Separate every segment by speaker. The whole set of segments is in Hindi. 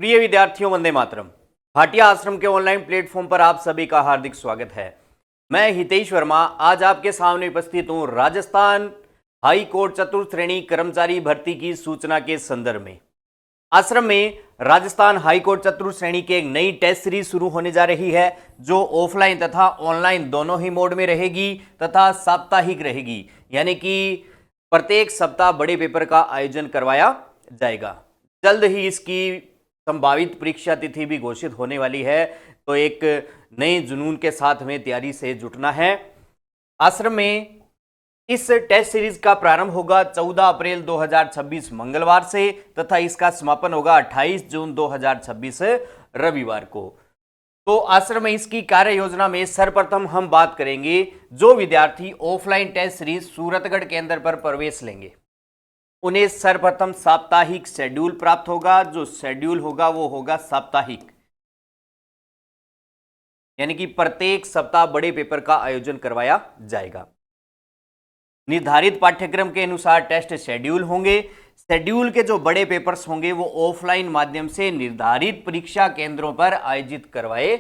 Speaker 1: प्रिय विद्यार्थियों, वंदे मातरम। भाटिया आश्रम के ऑनलाइन प्लेटफॉर्म पर आप सभी का हार्दिक स्वागत है। मैं हितेश वर्मा आज आपके सामने उपस्थित हूं राजस्थान हाई कोर्ट चतुर्थ श्रेणी कर्मचारी भर्ती की सूचना के संदर्भ में। आश्रम में राजस्थान हाई कोर्ट चतुर्थ श्रेणी की एक नई टेस्ट सीरीज शुरू होने जा रही है, जो ऑफलाइन तथा ऑनलाइन दोनों ही मोड में रहेगी तथा साप्ताहिक रहेगी, यानी कि प्रत्येक सप्ताह बड़े पेपर का आयोजन करवाया जाएगा। जल्द ही इसकी संभावित परीक्षा तिथि भी घोषित होने वाली है, तो एक नए जुनून के साथ में तैयारी से जुटना है। आश्रम में इस टेस्ट सीरीज का प्रारंभ होगा 14 अप्रैल 2026 मंगलवार से तथा इसका समापन होगा 28 जून 2026 रविवार को। तो आश्रम में इसकी कार्य योजना में सर्वप्रथम हम बात करेंगे जो विद्यार्थी ऑफलाइन टेस्ट सीरीज सूरतगढ़ केंद्र पर प्रवेश लेंगे, उन्हें सर्वप्रथम साप्ताहिक शेड्यूल प्राप्त होगा। जो शेड्यूल होगा वो होगा साप्ताहिक, यानी कि प्रत्येक सप्ताह बड़े पेपर का आयोजन करवाया जाएगा। निर्धारित पाठ्यक्रम के अनुसार टेस्ट शेड्यूल होंगे। शेड्यूल के जो बड़े पेपर्स होंगे वो ऑफलाइन माध्यम से निर्धारित परीक्षा केंद्रों पर आयोजित करवाए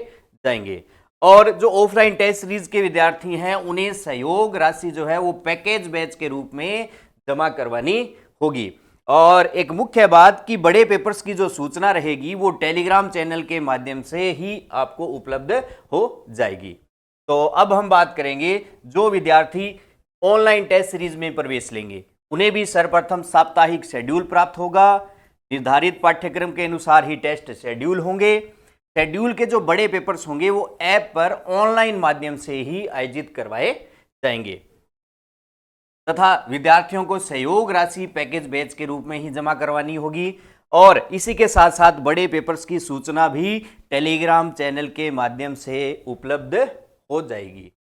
Speaker 1: जाएंगे। और जो ऑफलाइन टेस्ट सीरीज के विद्यार्थी हैं उन्हें सहयोग राशि जो है वो पैकेज बैच के रूप में जमा करवानी होगी। और एक मुख्य बात कि बड़े पेपर्स की जो सूचना रहेगी वो टेलीग्राम चैनल के माध्यम से ही आपको उपलब्ध हो जाएगी। तो अब हम बात करेंगे जो विद्यार्थी ऑनलाइन टेस्ट सीरीज में प्रवेश लेंगे, उन्हें भी सर्वप्रथम साप्ताहिक शेड्यूल प्राप्त होगा। निर्धारित पाठ्यक्रम के अनुसार ही टेस्ट शेड्यूल होंगे। शेड्यूल के जो बड़े पेपर्स होंगे वो ऐप पर ऑनलाइन माध्यम से ही आयोजित करवाए जाएंगे तथा विद्यार्थियों को सहयोग राशि पैकेज बैच के रूप में ही जमा करवानी होगी। और इसी के साथ साथ बड़े पेपर्स की सूचना भी टेलीग्राम चैनल के माध्यम से उपलब्ध हो जाएगी।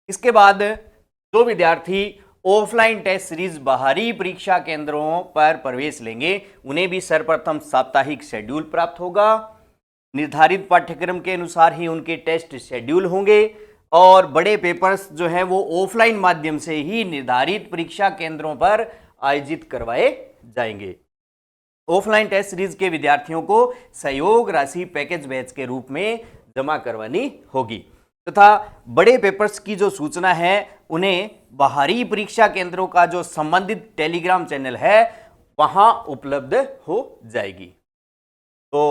Speaker 1: इसके बाद जो विद्यार्थी ऑफलाइन टेस्ट सीरीज बाहरी परीक्षा केंद्रों पर प्रवेश लेंगे, उन्हें भी सर्वप्रथम साप्ताहिक शेड्यूल प्राप्त होगा। निर्धारित पाठ्यक्रम के अनुसार ही उनके टेस्ट शेड्यूल होंगे और बड़े पेपर्स जो हैं वो ऑफलाइन माध्यम से ही निर्धारित परीक्षा केंद्रों पर आयोजित करवाए जाएंगे। ऑफलाइन टेस्ट सीरीज के विद्यार्थियों को सहयोग राशि पैकेज बैच के रूप में जमा करवानी होगी तथा बड़े पेपर्स की जो सूचना है उन्हें बाहरी परीक्षा केंद्रों का जो संबंधित टेलीग्राम चैनल है वहां उपलब्ध हो जाएगी। तो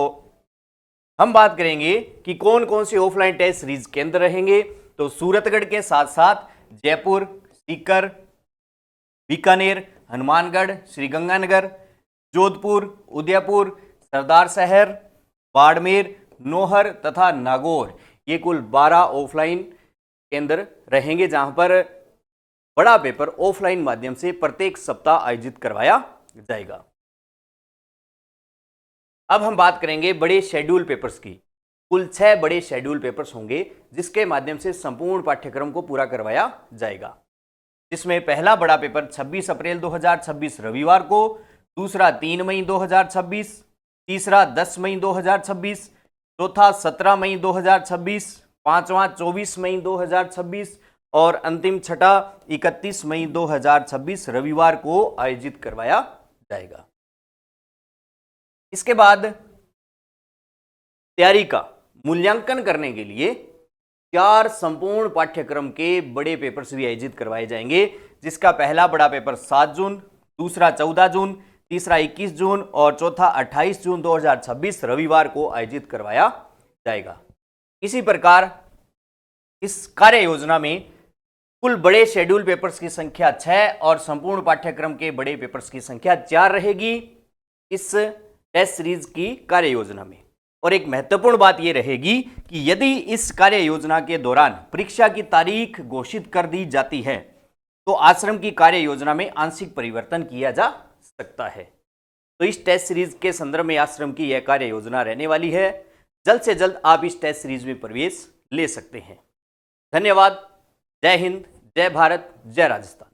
Speaker 1: हम बात करेंगे कि कौन कौन से ऑफलाइन टेस्ट सीरीज केंद्र रहेंगे। तो सूरतगढ़ के साथ साथ जयपुर, सीकर, बीकानेर, हनुमानगढ़, श्रीगंगानगर, जोधपुर, उदयपुर, सरदार शहर, बाड़मेर, नौहर तथा नागौर, ये कुल 12 ऑफलाइन केंद्र रहेंगे जहां पर बड़ा पेपर ऑफलाइन माध्यम से प्रत्येक सप्ताह आयोजित करवाया जाएगा। अब हम बात करेंगे बड़े शेड्यूल पेपर्स की। कुल 6 बड़े शेड्यूल पेपर्स होंगे जिसके माध्यम से संपूर्ण पाठ्यक्रम को पूरा करवाया जाएगा, जिसमें पहला बड़ा पेपर 26 अप्रैल 2026 रविवार को, दूसरा 3 मई 2026, तीसरा 10 मई 2026, चौथा 17 मई 2026, पांचवा 24 मई 2026 और अंतिम छठा 31 मई 2026 रविवार को आयोजित करवाया जाएगा। इसके बाद तैयारी का मूल्यांकन करने के लिए 4 संपूर्ण पाठ्यक्रम के बड़े पेपर्स भी आयोजित करवाए जाएंगे, जिसका पहला बड़ा पेपर 7 जून, दूसरा 14 जून, तीसरा 21 जून और चौथा 28 जून 2026 रविवार को आयोजित करवाया जाएगा। इसी प्रकार इस कार्य योजना में कुल बड़े शेड्यूल पेपर्स की संख्या 6 और संपूर्ण पाठ्यक्रम के बड़े पेपर्स की संख्या 4 रहेगी इस टेस्ट सीरीज की कार्य योजना में। और एक महत्वपूर्ण बात यह रहेगी कि यदि इस कार्य योजना के दौरान परीक्षा की तारीख घोषित कर दी जाती है तो आश्रम की कार्य योजना में आंशिक परिवर्तन किया जा सकता है। तो इस टेस्ट सीरीज के संदर्भ में आश्रम की यह कार्य योजना रहने वाली है। जल्द से जल्द आप इस टेस्ट सीरीज में प्रवेश ले सकते हैं। धन्यवाद। जय हिंद, जय भारत, जय राजस्थान।